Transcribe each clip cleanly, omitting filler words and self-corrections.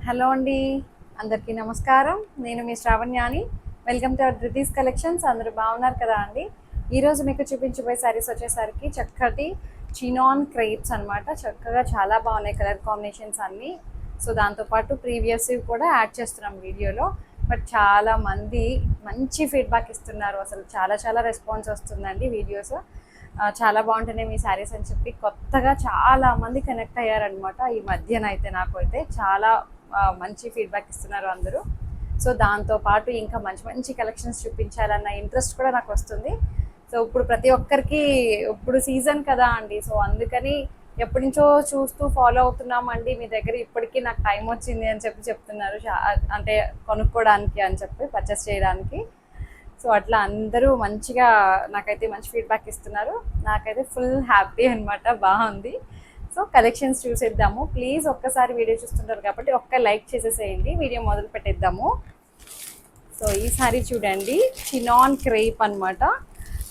Hello అండి, అందరికీ నమస్కారం. నేను మీ శ్రావణ్యాని. Welcome to our Dhruti's collections. అందరూ బాగున్నారు కదా అండి. ఈరోజు మీకు చూపించబోయే శారీస్ వచ్చేసరికి చక్కటి చినాన్ క్రేప్స్ అనమాట. చక్కగా చాలా బాగున్నాయి కలర్ కాంబినేషన్స్ అన్నీ. సో దాంతోపాటు ప్రీవియస్ కూడా యాడ్ చేస్తున్నాం వీడియోలో. బట్ చాలా మంది మంచి ఫీడ్బ్యాక్ ఇస్తున్నారు. అసలు చాలా చాలా రెస్పాన్స్ వస్తుందండి వీడియోస్. చాలా బాగుంటున్నాయి మీ శారీస్ అని చెప్పి కొత్తగా చాలా మంది కనెక్ట్ అయ్యారనమాట. ఈ మధ్యనైతే నాకు అయితే చాలా మంచి ఫీడ్బ్యాక్ ఇస్తున్నారు అందరూ. సో దాంతోపాటు ఇంకా మంచి మంచి కలెక్షన్స్ చూపించాలన్న ఇంట్రెస్ట్ కూడా నాకు వస్తుంది. సో ఇప్పుడు ప్రతి ఒక్కరికి ఇప్పుడు సీజన్ కదా అండి. సో అందుకని ఎప్పటి నుంచో చూస్తూ ఫాలో అవుతున్నామండి. మీ దగ్గర ఇప్పటికీ నాకు టైం వచ్చింది అని చెప్పి చెప్తున్నారు. అంటే కొనుక్కోవడానికి అని చెప్పి పర్చేస్ చేయడానికి. సో అట్లా అందరూ మంచిగా నాకైతే మంచి ఫీడ్బ్యాక్ ఇస్తున్నారు. నాకైతే ఫుల్ హ్యాపీ అనమాట. బాగుంది. సో కలెక్షన్స్ చూసేద్దాము. ప్లీజ్ ఒక్కసారి వీడియో చూస్తుంటారు కాబట్టి ఒక్క లైక్ చేసేసేయండి. వీడియో మొదలు పెట్టేద్దాము. సో ఈ సారీ చూడండి, చినాన్ క్రేప్ అనమాట.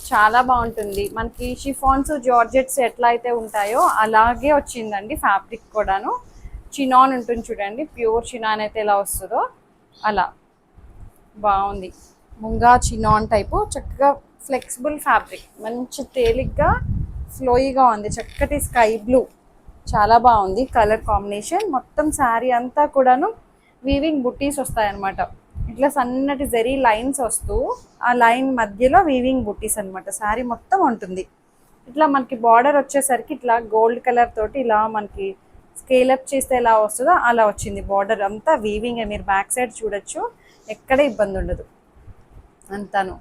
చాలా బాగుంటుంది. మనకి షిఫాన్స్ జార్జెట్స్ ఎట్లా అయితే ఉంటాయో అలాగే వచ్చిందండి. ఫ్యాబ్రిక్ కూడాను చినాన్ ఉంటుంది చూడండి. ప్యూర్ చినాన్ అయితే ఎలా వస్తుందో అలా బాగుంది. ముంగా చినాన్ టైపు చక్కగా ఫ్లెక్సిబుల్ ఫ్యాబ్రిక్, మంచి తేలిగ్గా ఫ్లోయిగా ఉంది. చక్కటి స్కై బ్లూ, చాలా బాగుంది కలర్ కాంబినేషన్. మొత్తం శారీ అంతా కూడాను వీవింగ్ బుట్టీస్ వస్తాయన్నమాట. ఇట్లా సన్నటి జరీ లైన్స్ వస్తూ ఆ లైన్ మధ్యలో వీవింగ్ బుట్టీస్ అనమాట. శారీ మొత్తం ఉంటుంది. ఇట్లా మనకి బార్డర్ వచ్చేసరికి ఇట్లా గోల్డ్ కలర్ తోటి ఇలా మనకి స్కేలప్ చేస్తే ఎలా వస్తుందో అలా వచ్చింది. బార్డర్ అంతా వీవింగ్. మీరు బ్యాక్ సైడ్ చూడొచ్చు, ఎక్కడ ఇబ్బంది ఉండదు అంతాను.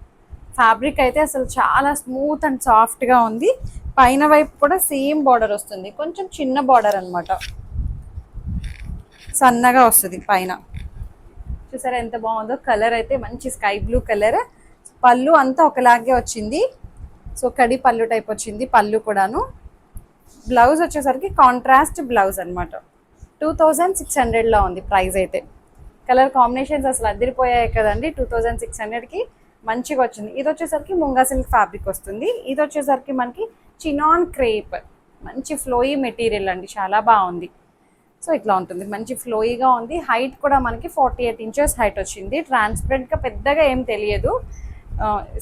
ఫ్యాబ్రిక్ అయితే అసలు చాలా స్మూత్ అండ్ సాఫ్ట్గా ఉంది. పైన వైపు కూడా సేమ్ బార్డర్ వస్తుంది. కొంచెం చిన్న బార్డర్ అనమాట, సన్నగా వస్తుంది పైన. చూసారా ఎంత బాగుందో. కలర్ అయితే మంచి స్కై బ్లూ కలర్. పళ్ళు అంతా ఒకలాగే వచ్చింది. సో కడి పళ్ళు టైప్ వచ్చింది పళ్ళు కూడాను. బ్లౌజ్ వచ్చేసరికి కాంట్రాస్ట్ బ్లౌజ్ అనమాట. 2600లో ఉంది ప్రైస్ అయితే. కలర్ కాంబినేషన్స్ అసలు అదిరిపోయాయి కదండి. 2600కి మంచిగా వచ్చింది. ఇది వచ్చేసరికి ముంగా సిల్క్ ఫ్యాబ్రిక్ వస్తుంది. ఇది వచ్చేసరికి మనకి చినాన్ క్రేప్, మంచి ఫ్లోయీ మెటీరియల్ అండి. చాలా బాగుంది. సో ఇట్లా ఉంటుంది, మంచి ఫ్లోయీగా ఉంది. హైట్ కూడా మనకి 48 ఇంచెస్ హైట్ వచ్చింది. ట్రాన్స్పరెంట్గా పెద్దగా ఏం తెలియదు.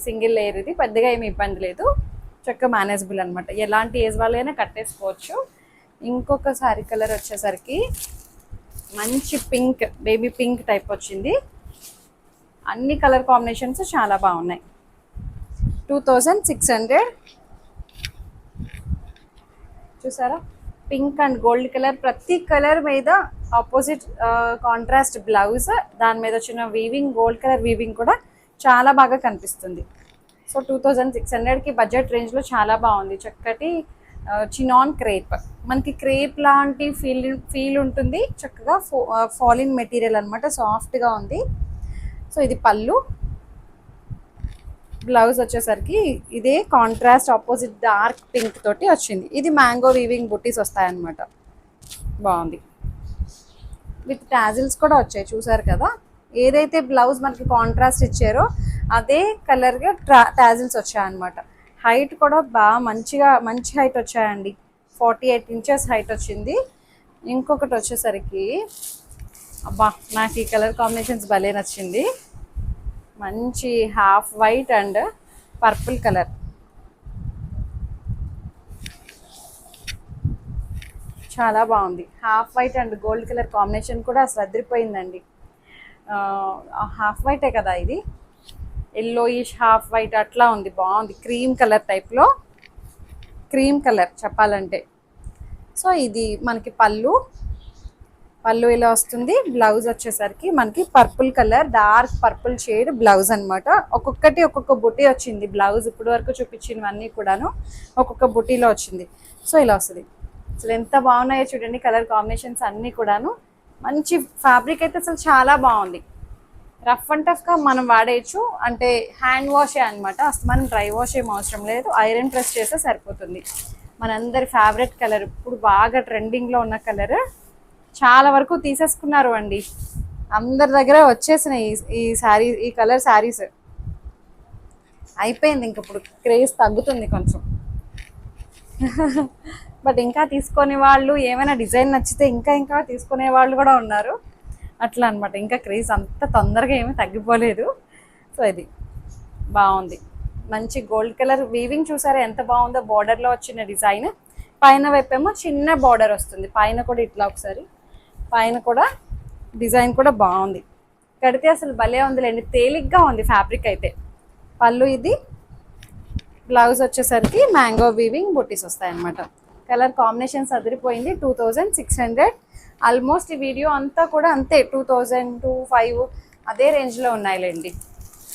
సింగిల్ లేయర్ ఇది, పెద్దగా ఏమి ఇబ్బంది లేదు. చక్కగా మేనేజబుల్ అనమాట. ఎలాంటి ఏజ్ వాళ్ళైనా కట్టేసుకోవచ్చు. ఇంకొక సారీ కలర్ వచ్చేసరికి మంచి పింక్, బేబీ పింక్ టైప్ వచ్చింది. అన్ని కలర్ కాంబినేషన్స్ చాలా బాగున్నాయి. 2600. చూసారా, పింక్ అండ్ గోల్డ్ కలర్. ప్రతి కలర్ మీద ఆపోజిట్ కాంట్రాస్ట్ బ్లౌజ్, దాని మీద వచ్చిన వీవింగ్, గోల్డ్ కలర్ వీవింగ్ కూడా చాలా బాగా కనిపిస్తుంది. సో 2600కి బడ్జెట్ రేంజ్లో చాలా బాగుంది. చక్కటి చినాన్ క్రేప్, మనకి క్రేప్ లాంటి ఫీల్ ఉంటుంది. చక్కగా ఫాలిన్ మెటీరియల్ అనమాట, సాఫ్ట్గా ఉంది. సో ఇది పళ్ళు. బ్లౌజ్ వచ్చేసరికి ఇదే కాంట్రాస్ట్ ఆపోజిట్ డార్క్ పింక్ తోటి వచ్చింది. ఇది మ్యాంగో వీవింగ్ బుట్టీస్ వస్తాయన్నమాట. బాగుంది. విత్ టాజిల్స్ కూడా వచ్చాయి. చూసారు కదా, ఏదైతే బ్లౌజ్ మనకి కాంట్రాస్ట్ ఇచ్చారో అదే కలర్గా టాజిల్స్ వచ్చాయన్నమాట. హైట్ కూడా బాగా మంచి హైట్ వచ్చాయండి. 48 ఇంచెస్ హైట్ వచ్చింది. ఇంకొకటి వచ్చేసరికి అబ్బా, నాకు ఈ కలర్ కాంబినేషన్స్ భలే నచ్చింది. మంచి half white and purple colour. చాలా బాగుంది. Half white and gold colour combination కూడా అసలు అదిరిపోయిందండి. హాఫ్ వైటే కదా ఇది, ఎల్లోయిష్ హాఫ్ వైట్ అట్లా ఉంది. బాగుంది. క్రీమ్ కలర్ టైప్లో, క్రీమ్ కలర్ చెప్పాలంటే. సో ఇది మనకి పళ్ళు ఇలా వస్తుంది. బ్లౌజ్ వచ్చేసరికి మనకి purple colour, dark purple shade blouse అనమాట. ఒక్కొక్క బుటీ వచ్చింది. బ్లౌజ్ ఇప్పుడు వరకు చూపించినవన్నీ కూడాను ఒక్కొక్క బుటీలో వచ్చింది. సో ఇలా వస్తుంది. అసలు ఎంత బాగున్నాయో చూడండి కలర్ కాంబినేషన్స్ అన్నీ కూడాను. మంచి ఫ్యాబ్రిక్ అయితే అసలు చాలా బాగుంది. రఫ్ అండ్ టఫ్గా మనం వాడేయచ్చు. అంటే హ్యాండ్ వాషే అనమాట. అసలు మనం డ్రై వాష్ ఏం అవసరం లేదు. ఐరన్ ప్రెస్ చేస్తే సరిపోతుంది. మనందరి ఫేవరెట్ కలర్, ఇప్పుడు బాగా ట్రెండింగ్లో ఉన్న కలర్. చాలా వరకు తీసేసుకున్నారు అండి. అందరి దగ్గర వచ్చేసినాయి ఈ కలర్ శారీస్. అయిపోయింది. ఇంక ఇప్పుడు క్రేజ్ తగ్గుతుంది కొంచెం. బట్ ఇంకా తీసుకునే వాళ్ళు, ఏమైనా డిజైన్ నచ్చితే ఇంకా తీసుకునే వాళ్ళు కూడా ఉన్నారు. అట్లా అనమాట. ఇంకా క్రేజ్ అంత తొందరగా ఏమీ తగ్గిపోలేదు. సో ఇది బాగుంది, మంచి గోల్డ్ కలర్ వీవింగ్ చూసారా ఎంత బాగుందో, బార్డర్లో వచ్చిన డిజైన్. పైన వైపేమో చిన్న బార్డర్ వస్తుంది, పైన కూడా ఇట్లా ఒకసారి పైన కూడా డిజైన్ కూడా బాగుంది. కడితే అసలు భలే ఉందిలేండి, తేలిగ్గా ఉంది ఫ్యాబ్రిక్ అయితే. పళ్ళు ఇది, బ్లౌజ్ వచ్చేసరికి మ్యాంగో వీవింగ్ బుట్టీస్ వస్తాయన్నమాట. కలర్ కాంబినేషన్స్ అదిరిపోయింది. 2600 ఆల్మోస్ట్. ఈ వీడియో అంతా కూడా అంతే 2000 2500 అదే రేంజ్లో ఉన్నాయిలేండి.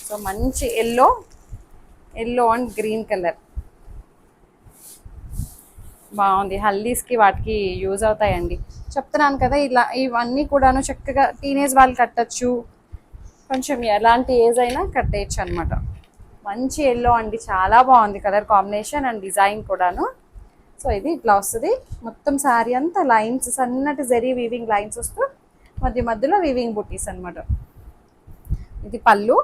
సో మంచి ఎల్లో అండ్ గ్రీన్ కలర్ బాగుంది. హల్దీస్కి వాటికి యూజ్ అవుతాయండి. చెప్తున్నాను కదా, ఇలా ఇవన్నీ కూడాను చక్కగా టీనేజ్ వాళ్ళు కట్టచ్చు, కొంచెం ఎలాంటి ఏజ్ అయినా కట్టేయచ్చు అనమాట. మంచి ఎల్లో అండి, చాలా బాగుంది కలర్ కాంబినేషన్ అండ్ డిజైన్ కూడాను. సో ఇది ఇట్లా వస్తుంది మొత్తం శారీ అంతా, లైన్స్ సన్నటి జరీ వీవింగ్ లైన్స్ వస్తూ మధ్యలో వీవింగ్ బుట్టీస్ అనమాట. ఇది పళ్ళు,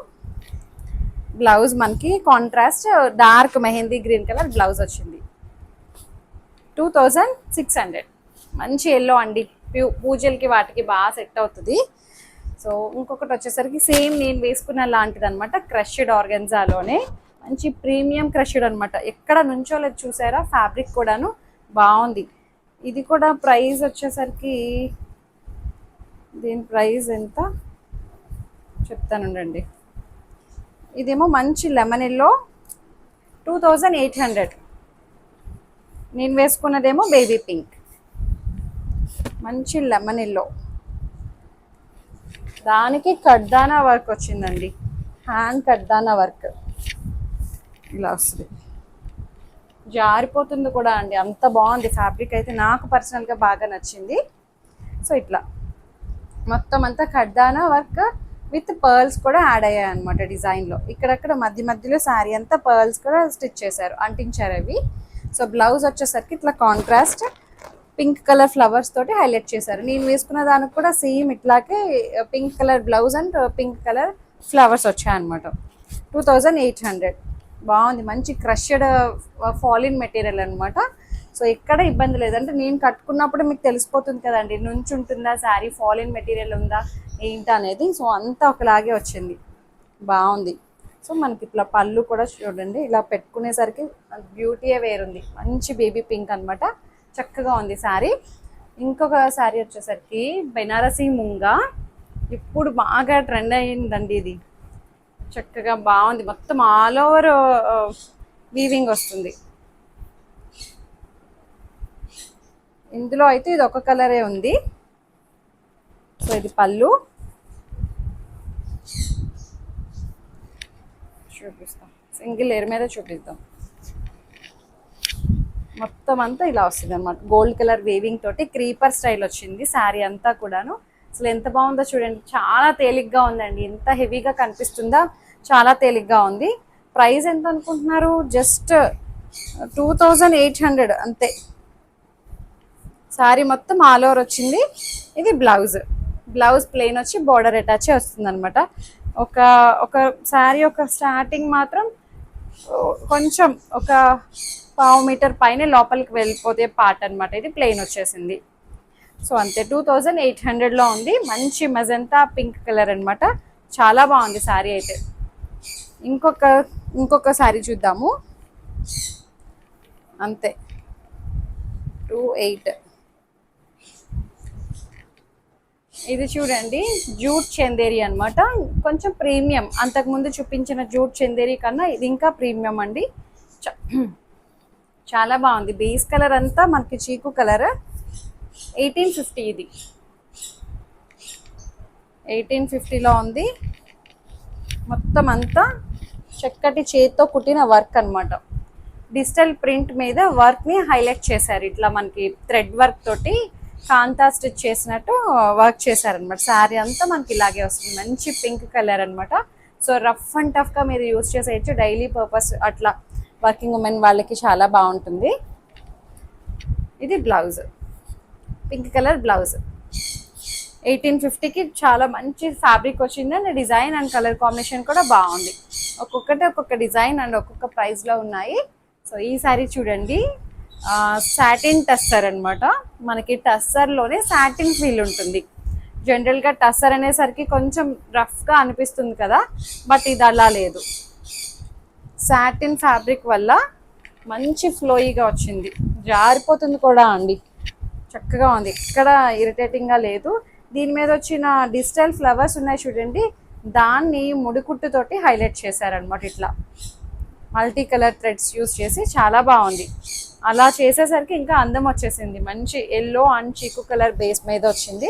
బ్లౌజ్ మనకి contrast dark mehndi green colour blouse వచ్చింది. 2600. మంచి ఎల్లో అండి, పూజలకి వాటికి బాగా సెట్ అవుతుంది. సో ఇంకొకటి వచ్చేసరికి సేమ్ నేను వేసుకున్న లాంటిది అనమాట, క్రష్డ్ ఆర్గెన్జాలోనే మంచి ప్రీమియం క్రష్డ్ అనమాట. ఎక్కడ నుంచోలేదు చూసారా, ఫ్యాబ్రిక్ కూడాను బాగుంది. ఇది కూడా ప్రైస్ వచ్చేసరికి, దీని ప్రైస్ ఎంత చెప్తానుండండి. ఇదేమో మంచి లెమన్ ఎల్లో 2800. నేను వేసుకున్నదేమో బేబీ పింక్, మంచి లెమన్ ఎల్లో. దానికి కడ్దానా వర్క్ వచ్చిందండి, హ్యాండ్ కడ్దానా వర్క్ ఇలా వస్తుంది. జారిపోతుంది కూడా అండి, అంత బాగుంది ఫ్యాబ్రిక్ అయితే, నాకు పర్సనల్గా బాగా నచ్చింది. సో ఇట్లా మొత్తం అంతా కడ్దానా వర్క్ విత్ పర్ల్స్ కూడా యాడ్ అయ్యాయి అనమాట డిజైన్లో. ఇక్కడక్కడ మధ్యలో శారీ అంతా పర్ల్స్ కూడా స్టిచ్ చేశారు, అంటించారు అవి. సో బ్లౌజ్ వచ్చేసరికి ఇట్లా కాంట్రాస్ట్ పింక్ కలర్ ఫ్లవర్స్ తోటి హైలైట్ చేశారు. నేను వేసుకున్న దానికి కూడా సేమ్ ఇట్లాగే pink colour blouse and pink colour flowers వచ్చాయన్నమాట. 2800. బాగుంది, మంచి క్రష్డ్ ఫాలిన్ మెటీరియల్ అనమాట. సో ఎక్కడ ఇబ్బంది లేదంటే, నేను కట్టుకున్నప్పుడు మీకు తెలిసిపోతుంది కదండి, నుంచి ఉంటుందా శారీ, ఫాలిన్ మెటీరియల్ ఉందా ఏంటి అనేది. సో అంతా ఒకలాగే వచ్చింది, బాగుంది. సో మనకి ఇట్లా పళ్ళు కూడా చూడండి, ఇలా పెట్టుకునేసరికి బ్యూటీయే వేరుంది. మంచి బేబీ పింక్ అనమాట, చక్కగా ఉంది శారీ. ఇంకొక శారీ వచ్చేసరికి బెనారసీ ముంగా, ఇప్పుడు బాగా ట్రెండ్ అయ్యిందండి ఇది. చక్కగా బాగుంది, మొత్తం ఆల్ ఓవర్ వీవింగ్ వస్తుంది. ఇందులో అయితే ఇది ఒక కలరే ఉంది. సో ఇది పళ్ళు, చూపిస్తాం సింగిల్ లేయర్ మీద చూపిద్దాం. మొత్తం అంతా ఇలా వస్తుంది అనమాట, గోల్డ్ కలర్ వేవింగ్ తోటి క్రీపర్ స్టైల్ వచ్చింది శారీ అంతా కూడాను. అసలు ఎంత బాగుందో చూడండి, చాలా తేలిగ్గా ఉందండి, ఎంత హెవీగా కనిపిస్తుందా, చాలా తేలిగ్గా ఉంది. ప్రైస్ ఎంత అనుకుంటున్నారు, జస్ట్ 2800 అంతే. శారీ మొత్తం ఆల్ ఓవర్ వచ్చింది. ఇది బ్లౌజ్ ప్లెయిన్ వచ్చి బార్డర్ అటాచ్ వస్తుంది అనమాట. ఒక శారీ ఒక స్టార్టింగ్ మాత్రం కొంచెం ఒక 1/2 మీటర్ పైన లోపలికి వెళ్ళిపోతే పార్ట్ అనమాట, ఇది ప్లెయిన్ వచ్చేసింది. సో అంతే, 2800లో ఉంది. మంచి మజంతా పింక్ కలర్ అనమాట, చాలా బాగుంది శారీ అయితే. ఇంకొక శారీ చూద్దాము. అంతే 28. ఇది చూడండి, జూట్ చందేరి అనమాట, కొంచెం ప్రీమియం. అంతకుముందు చూపించిన జూట్ చందేరి కన్నా ఇది ఇంకా ప్రీమియం అండి, చాలా బాగుంది. బేస్ కలర్ అంతా మనకి చీకు కలర్. 1850 ఇది 1850లో ఉంది. మొత్తం అంతా చక్కటి చేతితో కుట్టిన వర్క్ అనమాట, డిజిటల్ ప్రింట్ మీద వర్క్ని హైలైట్ చేశారు. ఇట్లా మనకి థ్రెడ్ వర్క్ తోటి కాంతా స్టిచ్ చేసినట్టు వర్క్ చేశారనమాట. శారీ అంతా మనకి ఇలాగే వస్తుంది, మంచి పింక్ కలర్ అనమాట. సో రఫ్ అండ్ టఫ్గా మీరు యూజ్ చేసేయచ్చు, డైలీ పర్పస్ అట్లా వర్కింగ్ ఉమెన్ వాళ్ళకి చాలా బాగుంటుంది. ఇది బ్లౌజ్, పింక్ కలర్ బ్లౌజ్. 1850కి చాలా మంచి ఫ్యాబ్రిక్ వచ్చింది and design and colour combination కూడా బాగుంది. ఒక్కొక్క డిజైన్ అండ్ ఒక్కొక్క ప్రైస్లో ఉన్నాయి. సో ఈ శారీ చూడండి, సాటిన్ టస్సర్ అనమాట, మనకి టస్సర్లోనే సాటిన్ ఫీల్ ఉంటుంది. జనరల్గా టస్సర్ అనేసరికి కొంచెం రఫ్గా అనిపిస్తుంది కదా, బట్ ఇది అలా లేదు. సాటిన్ ఫ్యాబ్రిక్ వల్ల మంచి ఫ్లోయిగా వచ్చింది, జారిపోతుంది కూడా అండి. చక్కగా ఉంది, ఎక్కడ ఇరిటేటింగ్గా లేదు. దీని మీద వచ్చిన డిజిటల్ ఫ్లవర్స్ ఉన్నాయి చూడండి, దాన్ని ముడికుట్టుతోటి హైలైట్ చేశారనమాట. ఇట్లా మల్టీ కలర్ థ్రెడ్స్ యూస్ చేసి చాలా బాగుంది. అలా చేసేసరికి ఇంకా అందం వచ్చేసింది. మంచి ఎల్లో అండ్ చీకు కలర్ బేస్ మీద వచ్చింది.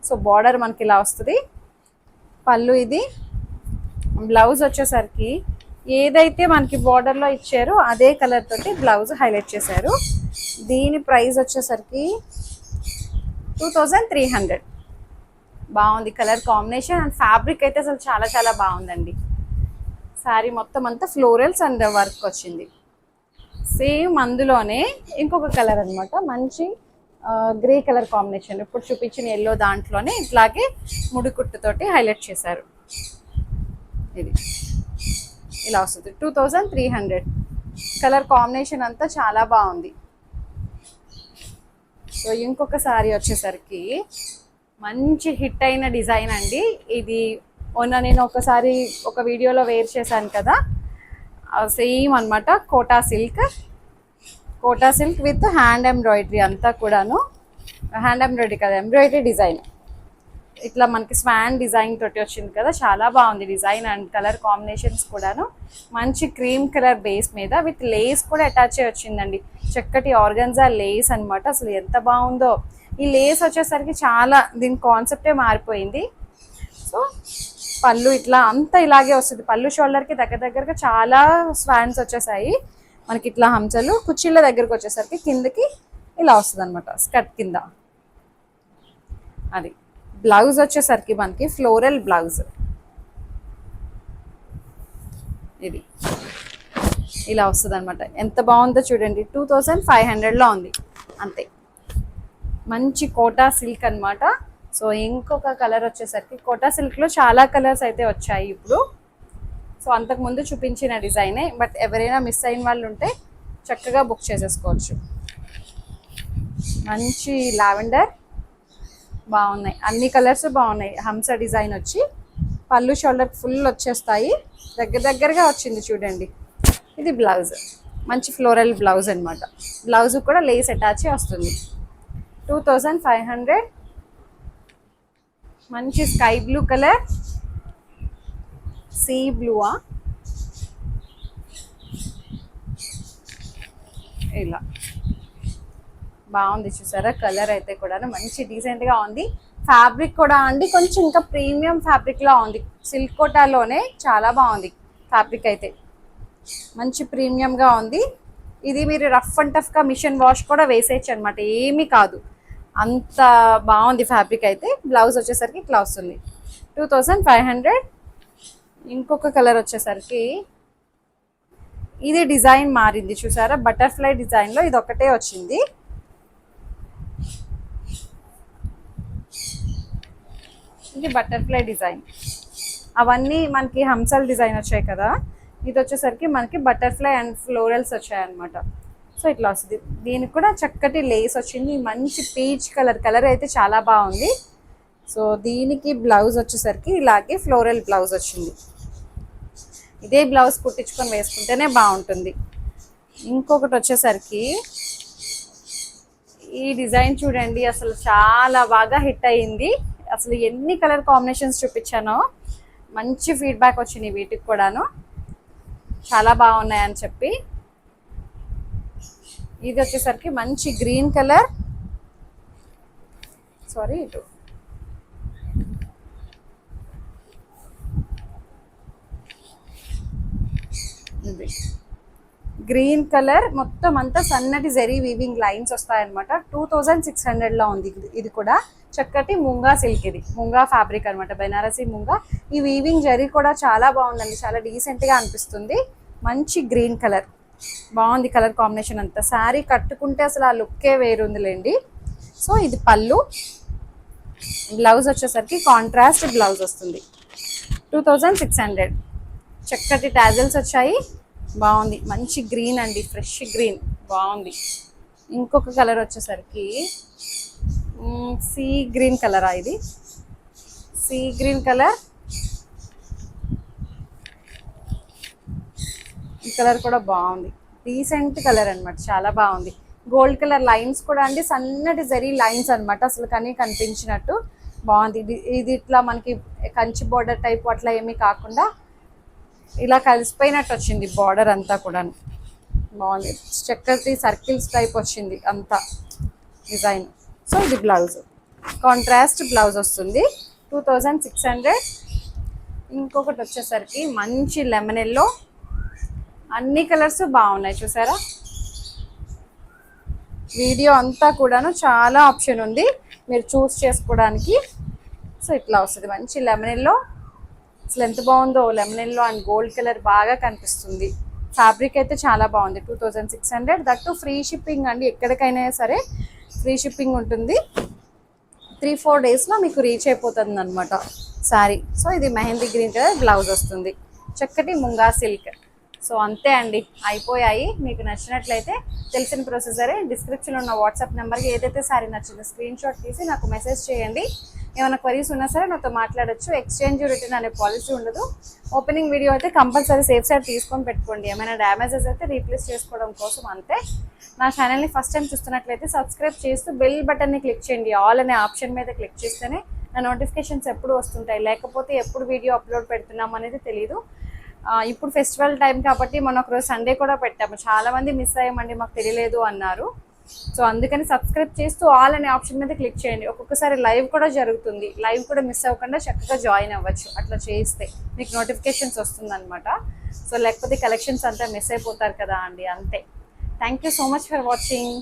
సో బార్డర్ మనకి ఇలా వస్తుంది. పళ్ళు ఇది. బ్లౌజ్ వచ్చేసరికి ఏదైతే మనకి బార్డర్లో ఇచ్చారో అదే కలర్ తోటి బ్లౌజ్ హైలైట్ చేశారు. దీని ప్రైస్ వచ్చేసరికి 2300. బాగుంది కలర్ కాంబినేషన్ అండ్ ఫ్యాబ్రిక్ అయితే అసలు చాలా చాలా బాగుందండి. శారీ మొత్తం అంతా ఫ్లోరల్స్ అండ్ వర్క్ వచ్చింది. సేమ్ అందులోనే ఇంకొక కలర్ అనమాట, మంచి గ్రే కలర్ కాంబినేషన్. ఇప్పుడు చూపించిన ఎల్లో దాంట్లోనే ఇట్లాగే ముడికుట్టుతోటి హైలైట్ చేశారు. ఇది ఇలా వస్తుంది 2300. కలర్ కాంబినేషన్ అంతా చాలా బాగుంది. సో ఇంకొక శారీ వచ్చేసరికి మంచి హిట్ అయిన డిజైన్ అండి. ఇది మొన్న నేను ఒకసారి ఒక వీడియోలో వేర్ చేశాను కదా, సేమ్ అనమాట. Kota silk with hand embroidery అంతా కూడాను. హ్యాండ్ ఎంబ్రాయిడరీ కదా, ఎంబ్రాయిడరీ డిజైన్. ఇట్లా మనకి స్వాన్ డిజైన్ తోటి వచ్చింది కదా, చాలా బాగుంది డిజైన్ అండ్ కలర్ కాంబినేషన్స్ కూడాను. మంచి క్రీమ్ కలర్ బేస్ మీద విత్ లేస్ కూడా అటాచ్ అయ్యి వచ్చిందండి. చక్కటి ఆర్గన్జా లేస్ అనమాట. అసలు ఎంత బాగుందో. ఈ లేస్ వచ్చేసరికి చాలా, దీని కాన్సెప్టే మారిపోయింది. సో పళ్ళు ఇట్లా అంతా ఇలాగే వస్తుంది. పళ్ళు షోల్డర్కి దగ్గరగా చాలా స్వాన్స్ వచ్చేసాయి మనకి. ఇట్లా హంసలు కుర్చీల దగ్గరకు వచ్చేసరికి కిందకి ఇలా వస్తుంది అనమాట, స్కర్ట్ కింద. అది బ్లౌజ్ వచ్చేసరికి మనకి ఫ్లోరల్ బ్లౌజ్. ఇది ఇలా వస్తుంది అనమాట. ఎంత బాగుందో చూడండి. 2500లో ఉంది అంతే. మంచి కోటా సిల్క్ అనమాట. సో ఇంకొక కలర్ వచ్చేసరికి కోటా సిల్క్లో చాలా కలర్స్ అయితే వచ్చాయి ఇప్పుడు. సో అంతకుముందు చూపించిన డిజైనే, బట్ ఎవరైనా మిస్ అయిన వాళ్ళు ఉంటే చక్కగా బుక్ చేసేసుకోవచ్చు. మంచి లావెండర్, బాగున్నాయి అన్ని కలర్స్ బాగున్నాయి. హంస డిజైన్ వచ్చి పళ్ళు షోల్డర్ ఫుల్ వచ్చేస్తాయి. దగ్గరగా వచ్చింది చూడండి. ఇది బ్లౌజ్, మంచి ఫ్లోరల్ బ్లౌజ్ అనమాట. బ్లౌజ్ కూడా లేస్ అటాచ్ వస్తుంది. 2500. మంచి స్కై బ్లూ కలర్, సీ బ్లూవా, ఇలా బాగుంది చూసారా. కలర్ అయితే కూడా మంచి డీసెంట్గా ఉంది. ఫ్యాబ్రిక్ కూడా అండి కొంచెం ఇంకా ప్రీమియం ఫ్యాబ్రిక్లా ఉంది. సిల్క్ కోటాలోనే చాలా బాగుంది ఫ్యాబ్రిక్ అయితే, మంచి ప్రీమియంగా ఉంది. ఇది మీరు రఫ్ అండ్ టఫ్గా మిషన్ వాష్ కూడా వేసేయచ్చు అనమాట, ఏమీ కాదు, అంత బాగుంది ఫ్యాబ్రిక్ అయితే. బ్లౌజ్ వచ్చేసరికి ఇట్లా వస్తుంది 2500. ఇంకొక కలర్ వచ్చేసరికి ఇది డిజైన్ మారింది చూసారా, బటర్ఫ్లై డిజైన్లో ఇది ఒకటే వచ్చింది. ఇది బటర్ఫ్లై డిజైన్. అవన్నీ మనకి హంసల్ డిజైన్ వచ్చాయి కదా, ఇది వచ్చేసరికి మనకి బటర్ఫ్లై అండ్ ఫ్లోరల్స్ వచ్చాయి అనమాట. సో ఇట్లా వస్తుంది. దీనికి కూడా చక్కటి లేస్ వచ్చింది. మంచి పీచ్ కలర్ అయితే చాలా బాగుంది. సో దీనికి బ్లౌజ్ వచ్చేసరికి ఇలాగే ఫ్లోరల్ బ్లౌజ్ వచ్చింది. ఇదే బ్లౌజ్ కుట్టించుకొని వేసుకుంటేనే బాగుంటుంది. ఇంకొకటి వచ్చేసరికి ఈ డిజైన్ చూడండి, అసలు చాలా బాగా హిట్ అయ్యింది. అసలు ఎన్ని కలర్ కాంబినేషన్స్ చూపించానో మంచి ఫీడ్బ్యాక్ వచ్చింది వీటికి కూడాను, చాలా బాగున్నాయని చెప్పి. ఇది వచ్చేసరికి మంచి గ్రీన్ కలర్, సారీ ఇటు ఇది గ్రీన్ కలర్, మొత్తం అంతా సన్నటి జెరీ వీవింగ్ లైన్స్ వస్తాయన్నమాట. 2600లో ఉంది. ఇది కూడా చక్కటి ముంగా సిల్క్, ఇది ముంగా ఫ్యాబ్రిక్ అనమాట, బెనారసీ ముంగా. ఈ వీవింగ్ జరీ కూడా చాలా బాగుందండి, చాలా డీసెంట్గా అనిపిస్తుంది. మంచి గ్రీన్ కలర్, బాగుంది కలర్ కాంబినేషన్ అంతా. శారీ కట్టుకుంటే అసలు ఆ లుక్కే వేరుందిలేండి. సో ఇది పళ్ళు. బ్లౌజ్ వచ్చేసరికి కాంట్రాస్ట్ బ్లౌజ్ వస్తుంది. 2600. చక్కటి టాజల్స్ వచ్చాయి, బాగుంది. మంచి గ్రీన్ అండి, ఫ్రెష్ గ్రీన్, బాగుంది. ఇంకొక కలర్ వచ్చేసరికి సీ గ్రీన్ కలరా ఇది, సీ గ్రీన్ కలర్, ఈ కలర్ కూడా బాగుంది, డీసెంట్ కలర్ అన్నమాట, చాలా బాగుంది. గోల్డ్ కలర్ లైన్స్ కూడా అండి, సన్నటి జరీ లైన్స్ అన్నమాట, అసలు కానీ కనిపించినట్టు బాగుంది. ఇది ఇట్లా మనకి కంచి బార్డర్ టైప్ అట్లా ఏమీ కాకుండా ఇలా కలిసిపోయినట్టు వచ్చింది బార్డర్ అంతా కూడా, బాగుంది. చక్కటి సర్కిల్స్ టైప్ వచ్చింది అంతా డిజైన్. సో ఇది బ్లౌజ్, కాంట్రాస్ట్ బ్లౌజ్ వస్తుంది, 2600. ఇంకొకటి వచ్చేసరికి మంచి లెమన్ ఎల్లో, అన్ని కలర్స్ బాగున్నాయి చూసారా. వీడియో అంతా కూడాను చాలా ఆప్షన్ ఉంది మీరు చూస్ చేసుకోవడానికి. సో ఇట్లా వస్తుంది మంచి లెమన్ ఎల్లో, అసలు ఎంత బాగుందో, lemon yellow and gold colour బాగా కనిపిస్తుంది. ఫ్యాబ్రిక్ అయితే చాలా బాగుంది, 2600. దట్టు ఫ్రీ షిప్పింగ్ అండి, ఎక్కడికైనా సరే ఫ్రీ షిప్పింగ్ ఉంటుంది. 3-4 డేస్లో మీకు రీచ్ అయిపోతుంది అనమాట శారీ. సో ఇది మెహందీ గ్రీన్ కలర్ బ్లౌజ్ వస్తుంది, చక్కటి ముంగా సిల్క్. సో అంతే అండి, అయిపోయాయి. మీకు నచ్చినట్లయితే తెలిసిన ప్రొసెసరే, డిస్క్రిప్షన్లో ఉన్న వాట్సాప్ నెంబర్కి ఏదైతే శారీ నచ్చిందో స్క్రీన్ షాట్ తీసి నాకు మెసేజ్ చేయండి. ఏమైనా క్వరీస్ ఉన్నా సరే నాతో మాట్లాడచ్చు. ఎక్స్చేంజ్ రిటర్న్ అనే పాలసీ ఉండదు. ఓపెనింగ్ వీడియో అయితే కంపల్సరీ సేఫ్ సైడ్ తీసుకొని పెట్టుకోండి, ఏమైనా డ్యామేజెస్ అయితే రీప్లేస్ చేసుకోవడం కోసం అంతే. నా ఛానల్ని ఫస్ట్ టైం చూస్తున్నట్లయితే సబ్స్క్రైబ్ చేస్తూ బెల్ బటన్ని క్లిక్ చేయండి. ఆల్ అనే ఆప్షన్ మీద క్లిక్ చేస్తేనే నా నోటిఫికేషన్స్ ఎప్పుడు వస్తుంటాయి, లేకపోతే ఎప్పుడు వీడియో అప్లోడ్ పెడుతున్నాం అనేది తెలియదు. ఇప్పుడు ఫెస్టివల్ టైం కాబట్టి మనం ఒకరోజు సండే కూడా పెట్టాము, చాలామంది మిస్ అయ్యామండి మాకు తెలియలేదు అన్నారు. సో అందుకని సబ్స్క్రైబ్ చేస్తూ ఆల్ అనే ఆప్షన్ మీద క్లిక్ చేయండి. ఒక్కొక్కసారి లైవ్ కూడా జరుగుతుంది, లైవ్ కూడా మిస్ అవ్వకుండా చక్కగా జాయిన్ అవ్వచ్చు. అట్లా చేస్తే మీకు నోటిఫికేషన్స్ వస్తుందన్నమాట. సో లేకపోతే కలెక్షన్స్ అంతా మిస్ అయిపోతారు కదా అండి, అంతే. Thank you so much for watching.